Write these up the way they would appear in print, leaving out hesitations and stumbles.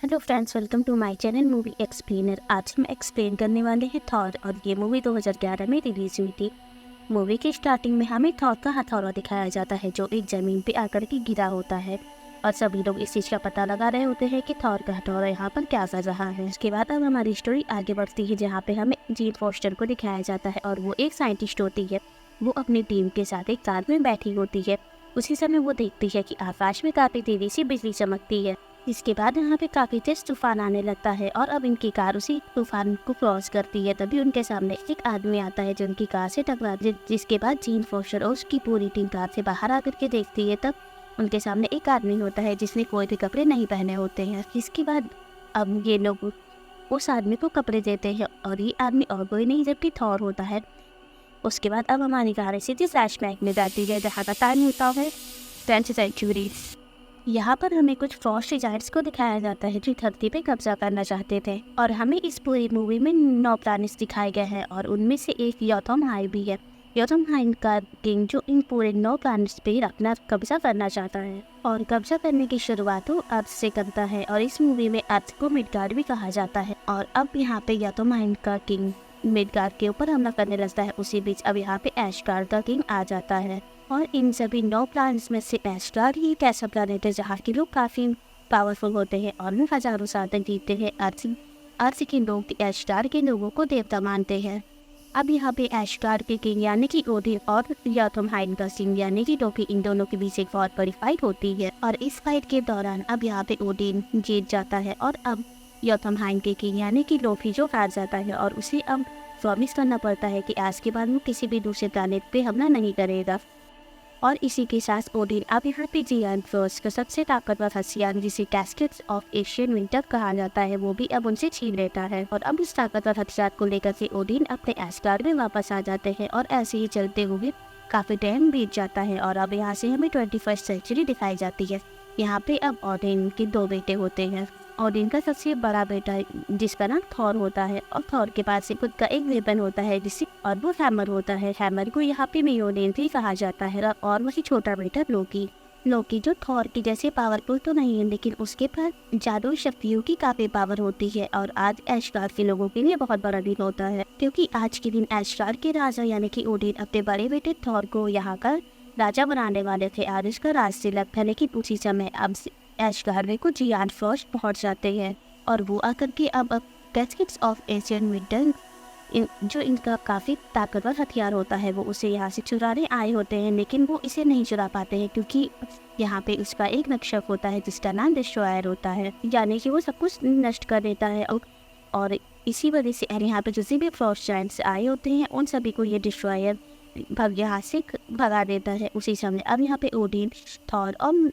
Hello friends, welcome to my channel movie explainer. आज हम explain करने वाले हैं थॉर, और ये मूवी 2011 में रिलीज हुई थी। मूवी की स्टार्टिंग में हमें थॉर का हथौड़ा दिखाया जाता है जो एक ज़मीन पे आकर के गिरा होता है, और सभी लोग इस चीज़ का पता लगा रहे होते हैं कि थॉर का हथौड़ा यहाँ पर क्या कर रहा है। उसके बाद अब हमारी स्टोरी आगे बढ़ती है, जहाँ पे हमें जीन फोस्टर को दिखाया जाता है, और वो एक साइंटिस्ट होती है। वो अपनी टीम के साथ एक कार में बैठी होती है। उसी समय वो देखती है कि आकाश में काफ़ी तेज़ी से बिजली चमकती है। इसके बाद यहाँ पे काफ़ी तेज तूफान आने लगता है, और अब इनकी कार उसी तूफान को क्रॉस करती है। तभी उनके सामने एक आदमी आता है जो उनकी कार से टकरा, जिसके बाद जीन फोस्टर और उसकी पूरी टीम कार से बाहर आकर के देखती है। तब उनके सामने एक आदमी होता है जिसने कोई भी कपड़े नहीं पहने होते हैं। इसके बाद अब ये लोग उस आदमी को कपड़े देते हैं, और ये आदमी और कोई नहीं जबकि थॉर होता है। उसके बाद अब हमारी कार सीधी फ्लैशबैक में जाती है, जहाँ का टाइम होता है 10th सेंचुरी। यहाँ पर हमें कुछ फ्रॉस्ट जायंट्स को दिखाया जाता है जो धरती पे कब्जा करना चाहते थे, और हमें इस पूरी मूवी में 9 प्लैनेट्स दिखाए गए हैं, और उनमें से एक योथमहाई भी है। योथमहाई का किंग जो इन पूरे 9 प्लैनेट्स पे अपना कब्जा करना चाहता है, और कब्जा करने की शुरुआत वो अर्थ से करता है, और इस मूवी में अर्थ को मिडगार्ड भी कहा जाता है। और अब यहाँ पे योथमहाई का किंग मिडगार्ड के ऊपर हमला करने लगता है। उसी बीच अब यहाँ पे एशगार्ड का किंग आ जाता है, और इन सभी 9 प्लैनेट्स में से एशगार्ड ही एक ऐसा प्लैनेट है जहाँ के लोग काफ़ी पावरफुल होते हैं, और वो हजारों साल तक जीते हैं। अर्थ के लोग एशगार्ड के लोगों को देवता मानते हैं। अब यहाँ पे एशगार्ड के किंग यानी कि ओडिन और योथमहाई का किंग यानी कि लोकी, इन दोनों के बीच एक बहुत बड़ी फाइट होती है, और इस फाइट के दौरान अब यहाँ पे ओडिन जीत जाता है, और अब योथमहाई के किंग यानी कि लोकी जो हार जाता है, और उसे अब प्रॉमिस करना पड़ता है कि आज के बाद वो किसी भी दूसरे प्लैनेट पे हमला नहीं करेगा। और इसी के साथ ओडिन अब यहाँ पे जियांट फोर्स का सबसे ताकतवर हथियार, जिसे कैस्केट्स ऑफ एशियन विंटर कहा जाता है, वो भी अब उनसे छीन लेता है। और अब इस ताकतवर हथियार को लेकर से ओडिन अपने एस्गार्ड में वापस आ जाते हैं, और ऐसे ही चलते हुए काफ़ी टाइम बीत जाता है। और अब यहाँ से हमें 21st सेंचुरी दिखाई जाती है। यहाँ पे अब ओडिन के 2 बेटे होते हैं। ओडिन का सबसे बड़ा बेटा जिसका नाम थॉर होता है, और थॉर के पास से खुद का एक वेपन होता है जिसे, और वो हैमर होता है। हैमर को यहाँ पे मियोनेन भी कहा जाता है। और वही छोटा बेटा लोकी, जो थॉर की जैसे पावरफुल तो नहीं है, लेकिन उसके पास जादुई शक्तियों की काफ़ी पावर होती है। और आज एशगार्ड के लोगों के लिए बहुत बड़ा दिन होता है, क्योंकि आज के दिन एशगार्ड के राजा यानी कि ओडिन अपने बड़े बेटे थॉर को यहाँ का राजा बनाने वाले थे। आज उसका राज तिलक था, लेकिन उसी समय अब एशगार्ड में कुछ जियांट फोर्स पहुंच जाते हैं, और वो आकर के अब कैस्केट्स ऑफ एशियन विंटर, जो इनका काफ़ी ताकतवर हथियार होता है, वो उसे यहाँ से चुराने आए होते हैं। लेकिन वो इसे नहीं चुरा पाते हैं, क्योंकि यहाँ पे उसका एक रक्षक होता है जिसका नाम डिस्ट्रॉयर होता है, यानी कि वो सब कुछ नष्ट कर देता है। और इसी वजह से यहाँ पे जितने भी फ्रॉस्ट जायंट्स आए होते हैं, उन सभी को ये डिस्ट्रॉयर यहाँ से भगा देता है। उसी समय अब यहाँ पे ओडिन, थॉर और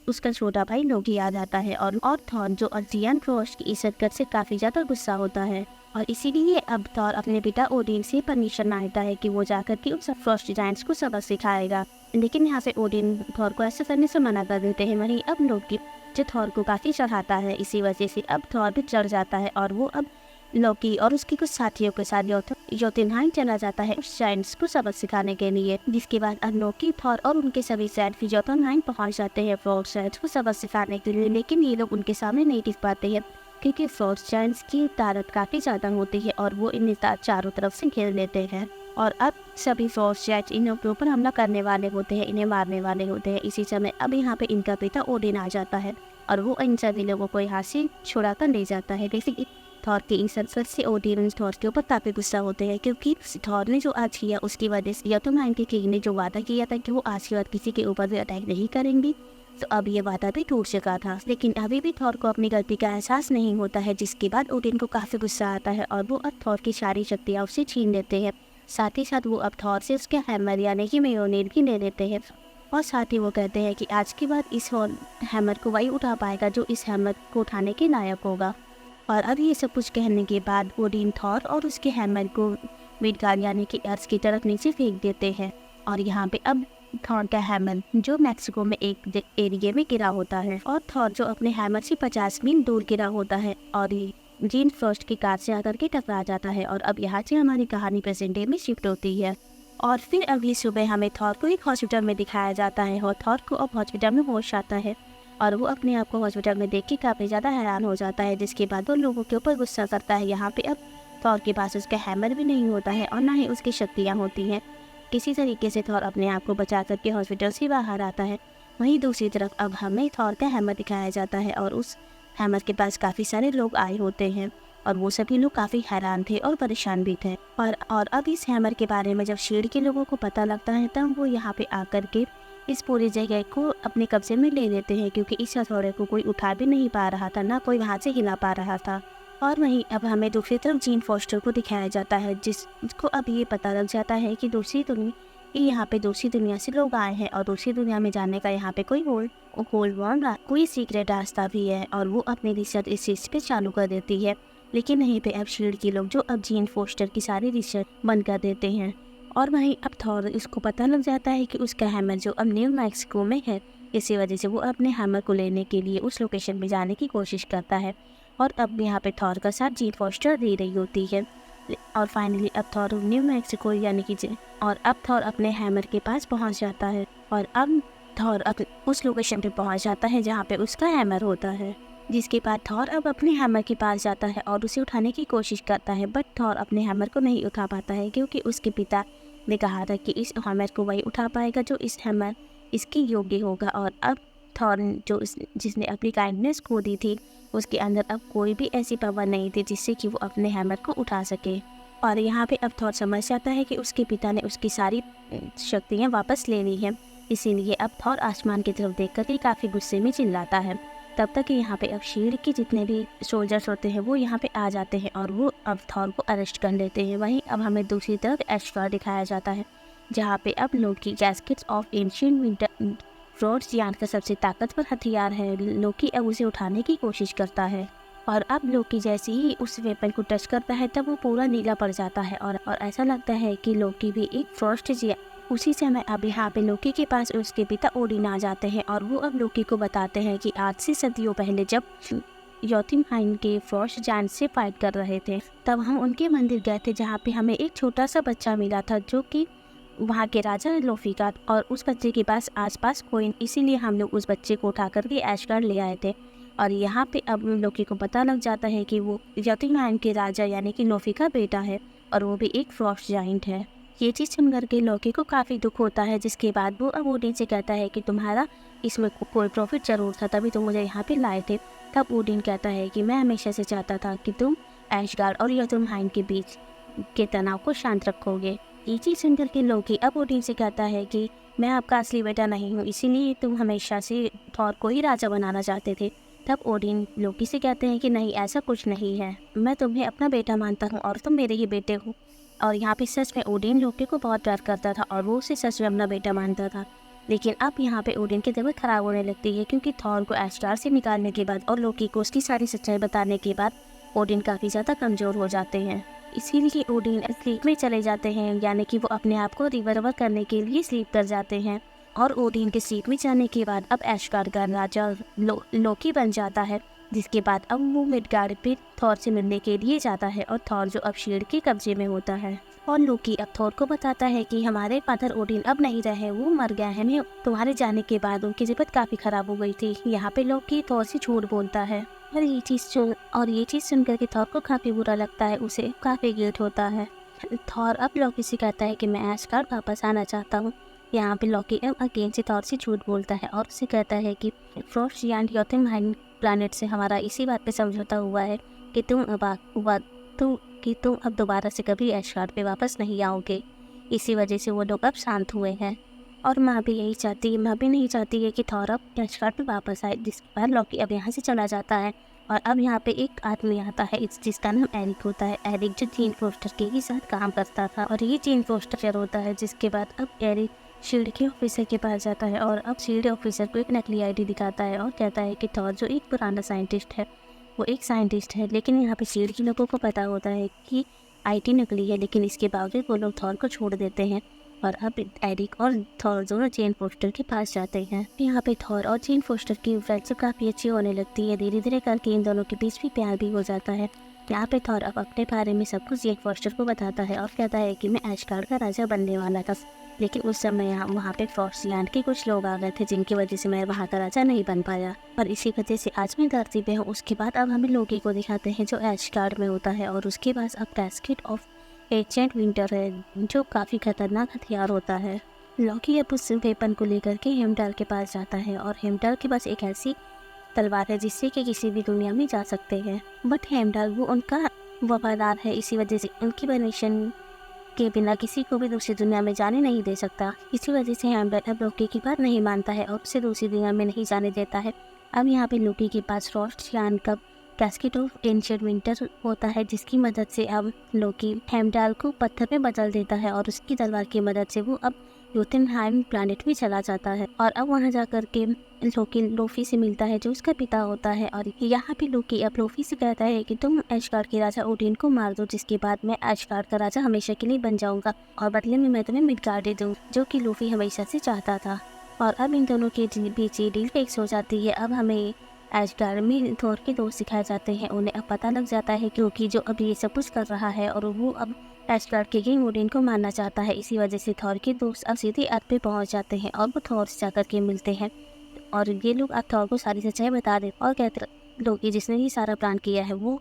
उसका छोटा भाई लोकी आ जाता है, और थॉर जो जियांट फ्रॉस्ट की इस हरकत से काफ़ी ज़्यादा गुस्सा होता है, और इसीलिए अब थॉर अपने पिता ओडिन से परमिशन मांगता है कि वो जाकर के उन सब फ्रॉस्ट जायंट्स को सबक सिखाएगा। लेकिन यहाँ से ओडिन थॉर को ऐसा करने से मना कर देते हैं। वहीं अब लोकी जो थॉर को काफ़ी चढ़ाता है, इसी वजह से अब थॉर भी चढ़ जाता है, और वो अब लोकी और उसके कुछ साथियों के साथ योथमहाई चला जाता है उस जायंट्स को सबक सिखाने के लिए। जिसके बाद अब लोकी, थॉर और उनके सभी साथी योथमहाई पहुंच जाते हैं फ्रॉस्ट जायंट्स को सबक सिखाने के लिए। लेकिन ये लोग उनके सामने नहीं टिक पाते हैं, क्योंकि फ्रॉस्ट जायंट्स की ताकत काफ़ी ज़्यादा होती है, और वो इन्हें चारों तरफ से घेर लेते हैं। और अब सभी फ्रॉस्ट जायंट्स इन लोगों के ऊपर हमला करने वाले होते हैं, इन्हें मारने वाले होते हैं। इसी समय अब यहाँ पे इनका पिता ओडिन आ जाता है, और वो इन सभी लोगों को यहाँ से छुड़ा कर ले जाता है। लेकिन थॉर के इस हरकत से ओडिन थॉर के ऊपर काफ़ी गुस्सा होते हैं, क्योंकि थॉर ने जो आज किया उसकी वजह से योथमहाई के किंग ने जो वादा किया था कि वो आज के बाद किसी के ऊपर भी अटैक नहीं करेंगे, तो अब ये वादा भी टूट चुका था। लेकिन अभी भी थॉर को अपनी गलती का एहसास नहीं होता है, जिसके बाद ओडिन को काफ़ी गुस्सा आता है, और वो अब थॉर की सारी शक्तियाँ उससे छीन लेते हैं। साथ ही साथ वो अब थॉर से उसके हैमर यानी कि मियोनेन भी ले लेते हैं, और साथ ही वो कहते हैं कि आज के बाद इस हैमर को वही उठा पाएगा जो इस हैमर को उठाने के लायक होगा। और अब ये सब कुछ कहने के बाद ओडिन थॉर और उसके हैमर को मिडगार्ड यानी कि अर्थ की तरफ नीचे फेंक देते हैं। और यहाँ पे अब थॉर का हैमर जो मैक्सिको में एक एरिया में गिरा होता है, और थॉर जो अपने हैमर से 50 मील दूर गिरा होता है, और जीन फर्स्ट की कार से आकर के टकरा जाता है। और अब यहाँ से हमारी कहानी प्रेजेंट डे में शिफ्ट होती है, और फिर अगली सुबह हमें थॉर को एक हॉस्पिटल में दिखाया जाता है, और थॉर को अब हॉस्पिटल में होश आता है। और वो अपने आप को हॉस्पिटल में देख के काफ़ी ज़्यादा हैरान हो जाता है, जिसके बाद वो लोगों के ऊपर गुस्सा करता है। यहाँ पे अब थॉर के पास उसका हैमर भी नहीं होता है और ना ही उसकी शक्तियाँ होती हैं। किसी तरीके से थॉर अपने आप को बचा करके हॉस्पिटल से बाहर आता है। वहीं दूसरी तरफ अब हमें थॉर का हैमर दिखाया जाता है और उस हैमर के पास काफ़ी सारे लोग आए होते हैं और वो सभी लोग काफ़ी हैरान थे और परेशान भी थे। और अब इस हैमर के बारे में जब शील्ड के लोगों को पता लगता है तब वो यहाँ पे आकर के इस पूरी जगह को अपने कब्जे में ले लेते हैं, क्योंकि इस हथौड़े को कोई उठा भी नहीं पा रहा था, ना कोई वहाँ से हिला पा रहा था। और वहीं अब हमें दूसरी तरफ जीन फॉस्टर को दिखाया जाता है, जिसको अब ये पता लग जाता है कि यहाँ पे दूसरी दुनिया से लोग आए हैं और दूसरी दुनिया में जाने का यहाँ पे कोई सीक्रेट रास्ता भी है। और वो अपनी रिसर्च इस चीज़ पे चालू कर देती है, लेकिन यहीं पे अब शील्ड के लोग जो अब जीन फोस्टर की सारी रिसर्च बंद कर देते हैं। और वहीं अब थॉर इसको पता लग जाता है कि उसका हैमर जो अब न्यू मैक्सिको में है, इसी वजह से वो अपने हैमर को लेने के लिए उस लोकेशन में जाने की कोशिश करता है। और अब यहाँ पे थॉर का साथ जीन फोस्टर दे रही होती है। और फाइनली अब थॉर न्यू मैक्सिको और अब थॉर अपने हैमर के पास पहुँच जाता है और अब थॉर उस लोकेशन पे पहुँच जाता है जहाँ पे उसका हैमर होता है। जिसके बाद थॉर अब अपने हैमर के पास जाता है और उसे उठाने की कोशिश करता है, बट थॉर अपने हैमर को नहीं उठा पाता है, क्योंकि उसके पिता ने कहा था कि इस हैमर को वही उठा पाएगा जो इस हैमर इसके योग्य होगा। और अब थॉर जिसने अपनी काइंडनेस खो दी थी, उसके अंदर अब कोई भी ऐसी पावर नहीं थी जिससे कि वो अपने हैमर को उठा सके। और यहाँ पे अब थॉर समझ जाता है कि उसके पिता ने उसकी सारी शक्तियाँ वापस ले ली हैं, इसीलिए अब थॉर आसमान की तरफ देख कर काफ़ी गुस्से में चिल्लाता है। तब तक यहाँ पे अब शील्ड के जितने भी सोल्जर्स होते हैं वो यहाँ पे आ जाते हैं और वो अब थॉर को अरेस्ट कर लेते हैं। वहीं अब हमें दूसरी तरफ एशगार्ड दिखाया जाता है, जहाँ पे अब Loki gaskets of ancient winter frauds यान का सबसे ताकतवर हथियार है। लोकी अब उसे उठाने की कोशिश करता है और अब लोकी जैसे ही उस वेपन को टच करता है तब वो पूरा नीला पड़ जाता है और ऐसा लगता है कि लोकी भी एक फ्रॉस्ट। उसी समय अब यहाँ पे लोकी के पास उसके पिता ओडिन आ जाते हैं और वो अब लोकी को बताते हैं कि आज से सदियों पहले जब योतुमहाइन के फ्रॉस्ट जायंट से फाइट कर रहे थे, तब हम उनके मंदिर गए थे जहाँ पे हमें एक छोटा सा बच्चा मिला था जो कि वहाँ के राजा लोफी का, और उस बच्चे के पास आसपास कोई, इसीलिए हम लोग उस बच्चे को उठा करके एशगार्ड ले आए थे। और यहाँ पे अब लोकी को पता लग जाता है कि वो योतुमहाइन के राजा यानी कि लोफी का बेटा है और वो भी एक फ्रॉस्ट जायंट है। ये चीज़ सुनकर के लोकी को काफ़ी दुख होता है, जिसके बाद वो अब ओडिन से कहता है कि तुम्हारा इसमें कोई प्रॉफिट ज़रूर था, तभी तुम मुझे यहाँ पे लाए थे। तब ओडिन कहता है कि मैं हमेशा से चाहता था कि तुम एशगार्ड और योतुमहाइन के बीच के तनाव को शांत रखोगे। ये चीज़ सुनकर के लोकी अब ओडिन से कहता है कि मैं आपका असली बेटा नहीं हूँ, इसीलिए तुम हमेशा से थॉर को ही राजा बनाना चाहते थे। तब ओडिन लोकी से कहते हैं कि नहीं, ऐसा कुछ नहीं है, मैं तुम्हें अपना बेटा मानता हूँ और तुम मेरे ही बेटे हो। और यहाँ पे सच में ओडिन लोकी को बहुत प्यार करता था और वो उसे सच में अपना बेटा मानता था। लेकिन अब यहाँ पे ओडिन की तबीयत खराब होने लगती है, क्योंकि थॉर को एशगार्ड से निकालने के बाद और लोकी को उसकी सारी सच्चाई बताने के बाद ओडिन काफ़ी ज़्यादा कमज़ोर हो जाते हैं। इसीलिए ओडिन स्लीप में चले जाते हैं, यानी कि वो अपने आप को रिकवर करने के लिए स्लीप कर जाते हैं। और ओडिन के स्लीप में जाने के बाद अब एशगार्ड का राजा लोकी बन जाता है, जिसके बाद अब वो मिडगार्ड पे थॉर से मिलने के लिए जाता है और थॉर जो अब शील्ड के कब्जे में होता है। और लोकी अब थॉर को बताता है कि हमारे फादर ओडिन अब नहीं रहे, वो मर गया है। मैं तुम्हारे जाने के बाद उनकी तबीयत काफ़ी ख़राब हो गई थी। यहाँ पे लोकी थॉर से झूठ बोलता है और ये चीज़ सुनकर के थॉर को काफ़ी बुरा लगता है, उसे काफ़ी गिल्ट होता है। थॉर अब लोकी से कहता है कि मैं एशगार्ड वापस आना चाहता हूँ। यहाँ पे लोकी अब अगेन से थॉर से झूठ बोलता है और उसे कहता है कि फ्रॉस्ट जायंट योतुमहाइन प्लैनेट से हमारा इसी बात पे समझौता हुआ है कि तुम अब दोबारा से कभी एशगार्ड पे वापस नहीं आओगे। इसी वजह से वो लोग अब शांत हुए हैं और माँ भी नहीं चाहती है कि थॉर अब एशगार्ड पे वापस आए। जिसके बाद लोकी अब यहाँ से चला जाता है और अब यहाँ पे एक आदमी आता है जिसका नाम एरिक होता है। एरिक जो जीन फोस्टर के ही साथ काम करता था और ये जीन फोस्टर होता है। जिसके बाद अब एरिक शील्ड के ऑफिसर के पास जाता है और अब शील्ड ऑफिसर को एक नकली आईडी दिखाता है और कहता है कि थॉर जो एक पुराना साइंटिस्ट है, वो एक साइंटिस्ट है। लेकिन यहाँ पे शील्ड के लोगों को पता होता है कि आईडी नकली है, लेकिन इसके बावजूद वो लोग थॉर को छोड़ देते हैं और अब एरिक और थॉर दोनों जीन फोस्टर के पास जाते हैं। यहाँ पे थॉर और जीन फोस्टर की फ्रेंडशिप काफ़ी अच्छी होने लगती है। धीरे धीरे करके इन दोनों के बीच भी प्यार भी हो जाता है। यहाँ पे थॉर अब अपने बारे में सब कुछ जीन फोस्टर को बताता है और कहता है कि मैं एशगार्ड का राजा बनने वाला था। लेकिन उस समय वहाँ पे फ्रॉस्टलैंड के कुछ लोग आ गए थे जिनकी वजह से मैं वहाँ का राजा नहीं बन पाया, और इसी वजह से आज मैं धरती पे हूँ। उसके बाद अब हमें लोकी को दिखाते हैं जो एशगार्ड में होता है, और उसके पास अब कैस्केट ऑफ एंशिएंट विंटर है जो काफ़ी खतरनाक हथियार होता है। लॉकी अब उस वेपन को लेकर के हेमडाल के पास जाता है, और हेमडाल के पास एक ऐसी तलवार है जिससे कि किसी भी दुनिया में जा सकते हैं। बट हेमडाल वो उनका वफादार है, इसी वजह से उनकी परमिशन के बिना किसी को भी दूसरी दुनिया में जाने नहीं दे सकता। इसी वजह से हेमडाल अब लोकी की बात नहीं मानता है और उसे दूसरी दुनिया में नहीं जाने देता है। अब यहाँ पे लोकी के पास फ्रॉस्टलैंड का कैस्केट ऑफ एंशिएंट विंटर होता है, जिसकी मदद से अब लोकी हेमडाल को पत्थर में बदल देता है, और उसकी तलवार की मदद से वो अब जोतुनहेम प्लैनेट में चला जाता है। और अब वहाँ जाकर के लोकी लोफी से मिलता है जो उसका पिता होता है, और यहाँ पे लोकी अब लोफी से कहता है कि तुम एशगार्ड के राजा ओडिन को मार दो, जिसके बाद मैं एशगार्ड का राजा हमेशा के लिए बन जाऊंगा, और बदले में मैं तुम्हें मिडगार्ड दे दूँ, जो कि लोफी हमेशा से चाहता था। और अब इन दोनों के बीच डील फिक्स हो जाती है। अब हमें एशगार्ड में थोर के दोस्त सिखाए जाते हैं। उन्हें अब पता लग जाता है क्योंकि जो अब ये सब कुछ कर रहा है, और वो अब एशगार्ड के किंग ओडिन को मारना चाहता है। इसी वजह से थोर के दोस्त अब सीधे अर्थ पे पहुंच जाते हैं, और वो थोर से जाकर के मिलते हैं, और ये लोग अब थोर को सारी सच्चाई बता देते और कहते लोकी जिसने ये सारा प्लान किया है वो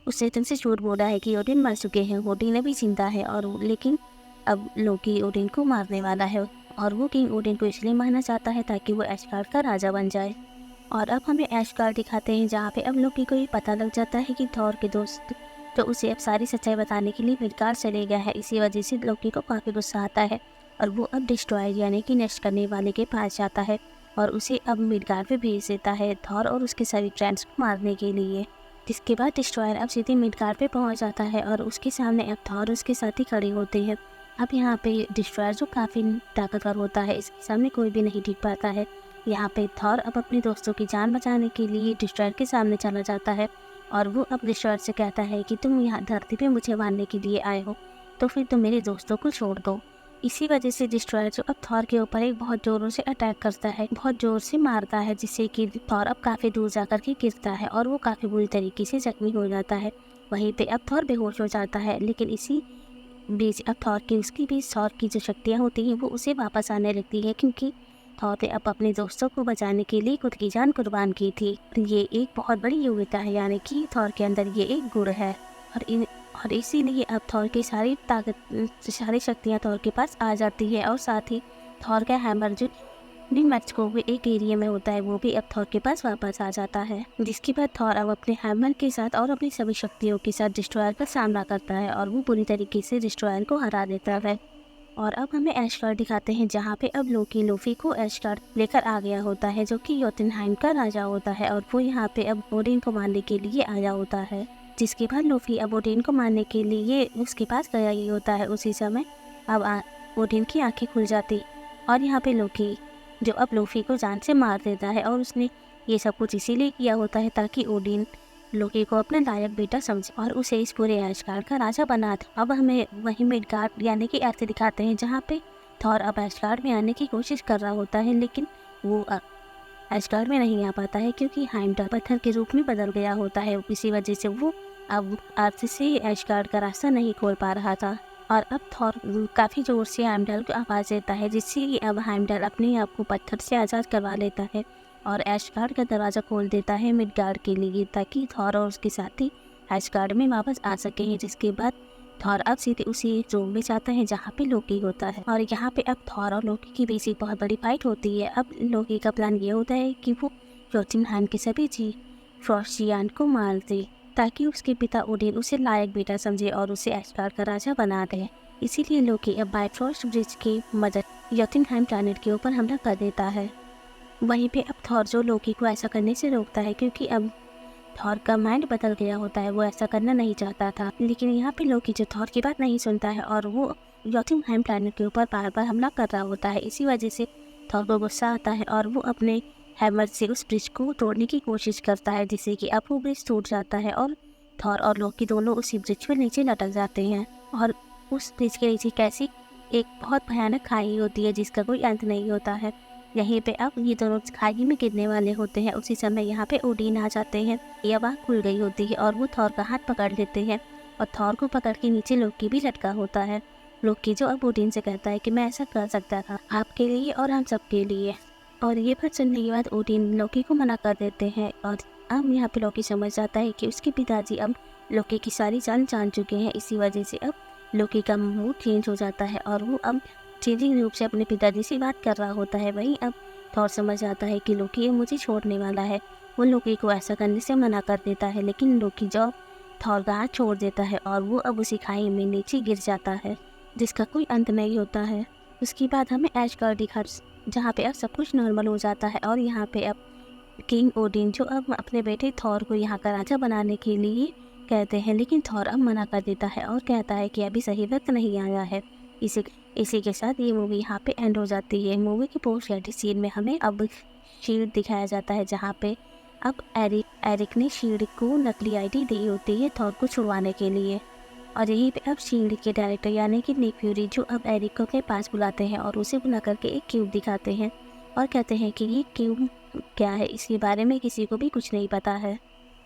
उससे तुमसे झूठ बोला है कि ओडिन मर चुके हैं, ओडिन अभी जिंदा है, और लेकिन अब लोकी ओडिन को मारने वाला है, और वो किंग ओडिन को इसलिए मारना चाहता है ताकि वो एशगार्ड का राजा बन जाए। और अब हमें एशगार्ड दिखाते हैं जहाँ पे अब लोकी को ये पता लग जाता है कि थोर के दोस्त तो उसे अब सारी सच्चाई बताने के लिए मिडगार्ड चले गया है। इसी वजह से लोकी को काफ़ी गुस्सा आता है, और वो अब डिस्ट्रॉयर यानी कि नष्ट करने वाले के पास जाता है, और उसे अब मिडगार्ड पे भेज देता है थॉर और उसके सभी फ्रेंड्स को मारने के लिए। जिसके बाद डिस्ट्रॉयर अब सीधे मिडगार्ड पे पहुंच जाता है, और उसके सामने अब थॉर उसके साथ ही खड़े होते हैं। अब यहाँ पे डिस्ट्रॉयर जो काफ़ी ताकतवर होता है, इसके सामने कोई भी नहीं टिक पाता है। यहाँ पे थॉर अब अपने दोस्तों की जान बचाने के लिए डिस्ट्रॉयर के सामने चला जाता है, और वो अब डिस्ट्रॉयर से कहता है कि तुम यहाँ धरती पे मुझे मारने के लिए आए हो, तो फिर तुम मेरे दोस्तों को छोड़ दो। इसी वजह से डिस्ट्रॉयर जो अब थॉर के ऊपर एक बहुत जोरों से अटैक करता है, बहुत जोर से मारता है, जिससे कि थॉर अब काफ़ी दूर जाकर के गिरता है, और वो काफ़ी बुरी तरीके से जख्मी हो जाता है। वहीं पे अब थॉर बेहोश हो जाता है, लेकिन इसी बीच अब थॉर की जो शक्तियाँ होती हैं वो उसे वापस आने लगती है, क्योंकि थॉर ने अब अपने दोस्तों को बचाने के लिए खुद की जान कुर्बान की थी। ये एक बहुत बड़ी योग्यता है, यानी कि थॉर के अंदर ये एक गुण है, और इसीलिए अब थॉर की सारी शक्तियाँ थॉर के पास आ जाती है, और साथ ही थॉर का हैमर जो मैक्सिको के एक एरिया में होता है वो भी अब थॉर के पास वापस आ जाता है। जिसके बाद थॉर अब अपने हैमर के साथ और अपनी सभी शक्तियों के साथ डिस्ट्रॉयर का सामना करता है, और वो पूरी तरीके से डिस्ट्रॉयर को हरा देता है। और अब हमें एशगार्ड दिखाते हैं जहाँ पे अब लोकी लोफी को एशगार्ड लेकर आ गया होता है, जो कि जोतुनहेम का राजा होता है, और वो यहाँ पे अब ओडिन को मारने के लिए आया होता है। जिसके बाद लोफी अब ओडिन को मारने के लिए उसके पास गया ही होता है। उसी समय अब ओडिन की आंखें खुल जाती, और यहाँ पे लोकी जो अब लोफी को जान से मार देता है, और उसने ये सब कुछ इसीलिए किया होता है ताकि ओडिन लोकी को अपना लायक बेटा समझे और उसे इस पूरे एशगार्ड का राजा बना दे। अब हमें वही मिडगार्ड यानी कि अर्थ दिखाते हैं जहाँ पे थॉर अब एशगार्ड में आने की कोशिश कर रहा होता है, लेकिन वो एशगार्ड में नहीं आ पाता है क्योंकि हाइमडल पत्थर के रूप में बदल गया होता है। इसी वजह से वो अब अर्थ से एशगार्ड का रास्ता नहीं खोल पा रहा था, और अब थॉर काफ़ी ज़ोर से हाइमडल को आवाज़ देता है, जिससे अब हाइमडल अपने आप को पत्थर से आज़ाद करवा लेता है और एशगार्ड का दरवाज़ा खोल देता है मिडगार्ड के लिए, ताकि थॉर और उसके साथी एशगार्ड में वापस आ सके। जिसके बाद थॉर अब सीधे उसी रूम में जाता है जहाँ पे लोकी होता है, और यहाँ पे अब थॉर और लोकी की बीच एक बहुत बड़ी फाइट होती है। अब लोकी का प्लान ये होता है कि वो जोतुनहेम के सभी जी फ्रॉस्टियान को मार दे, ताकि उसके पिता ओडिन उसे लायक बेटा समझे और उसे एशगार्ड का राजा बना दे। इसीलिए लोकी अब बाइफ्रॉस्ट ब्रिज की मदद जोतुनहेम प्लैनेट के ऊपर हमला कर देता है। वहीं पे अब थॉर जो लोकी को ऐसा करने से रोकता है, क्योंकि अब थॉर का माइंड बदल गया होता है, वो ऐसा करना नहीं चाहता था। लेकिन यहाँ पे लोकी जो थॉर की बात नहीं सुनता है और वो जोतुनहेम प्लैनेट के ऊपर बार बार हमला कर रहा होता है। इसी वजह से थॉर को गुस्सा आता है और वो अपने हैमर से उस ब्रिज को तोड़ने की कोशिश करता है, जिससे कि अब वो ब्रिज टूट जाता है और थॉर और लोकी दोनों उसी ब्रिज पर नीचे लटक जाते हैं। और उस ब्रिज के नीचे कैसी एक बहुत भयानक खाई होती है जिसका कोई अंत नहीं होता है। यहीं पे अब ये दोनों खाई में गिरने वाले होते हैं। उसी समय यहाँ पे ओडिन आ जाते हैं। ये आवाज़ खुल गई होती है और वो थॉर का हाथ पकड़ लेते हैं और थॉर को पकड़ के नीचे लोकी भी लटका होता है। लोकी जो अब ओडिन से कहता है कि मैं ऐसा कर सकता था आपके लिए और हम सबके लिए। और ये बात सुनने के बाद ओडिन लोकी को मना कर देते हैं और अब यहाँ पे लोकी समझ जाता है कि उसके पिताजी अब लोकी की सारी चाल जान चुके हैं। इसी वजह से अब लोकी का मूड चेंज हो जाता है और वो अब चेंजिंग रूप से अपने पिताजी से बात कर रहा होता है। वहीं अब थॉर समझ आता है कि लोकी मुझे छोड़ने वाला है। वो लोकी को ऐसा करने से मना कर देता है, लेकिन लोकी जो थॉर का हाथ छोड़ देता है और वो अब उसी खाई में नीचे गिर जाता है, जिसका कोई अंत नहीं होता है। उसके बाद हमें एशगर्ड दिखा, जहाँ पे अब सब कुछ नॉर्मल हो जाता है और यहाँ पे अब किंग ओडिन जो अब अपने बेटे थॉर को यहाँ का राजा बनाने के लिए कहते हैं, लेकिन थॉर अब मना कर देता है और कहता है कि अभी सही वक्त नहीं आया है। इसी के साथ ये मूवी यहाँ पे एंड हो जाती है। मूवी के पोस्ट क्रेडिट सीन में हमें अब शील्ड दिखाया जाता है, जहाँ पे अब एरिक ने शील्ड को नकली आईडी दी होती है थॉर को छुड़वाने के लिए। और यहीं पे अब शील्ड के डायरेक्टर यानी कि निक फ्यूरी जो अब एरिक को अपने पास बुलाते हैं और उसे बुला करके एक क्यूब दिखाते हैं और कहते हैं कि ये क्यूब क्या है, इसके बारे में किसी को भी कुछ नहीं पता है।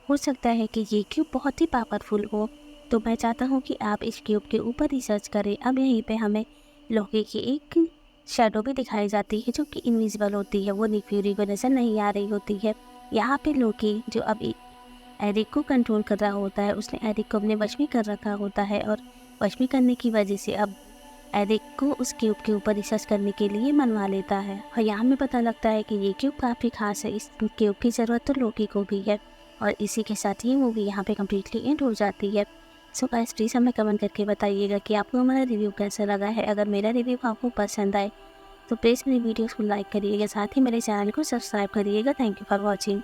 हो सकता है कि ये क्यूब बहुत ही पावरफुल हो, तो मैं चाहता हूँ कि आप इस क्यूब के ऊपर रिसर्च करें। अब यहीं पे हमें लोकी की एक शैडो भी दिखाई जाती है जो कि इनविजिबल होती है, वो निक फ्यूरी को नज़र नहीं आ रही होती है। यहाँ पे लोकी जो अब एरिक को कंट्रोल कर रहा होता है, उसने एरिक को अपने वश में कर रखा होता है और वश में करने की वजह से अब एरिक को उस क्यूब के ऊपर रिसर्च करने के लिए मनवा लेता है। और यहाँ में पता लगता है कि ये क्यूब काफ़ी खास है, इस क्यूब की ज़रूरत तो लोकी को भी है। और इसी के साथ ये मूवी यहाँ पे कम्प्लीटली एंड हो जाती है। सो गाइस प्लीज़ हमें कमेंट करके बताइएगा कि आपको हमारा रिव्यू कैसा लगा है। अगर मेरा रिव्यू आपको पसंद आए तो प्लीज़ मेरी वीडियोज़ को लाइक करिएगा, साथ ही मेरे चैनल को सब्सक्राइब करिएगा। Thank you for watching.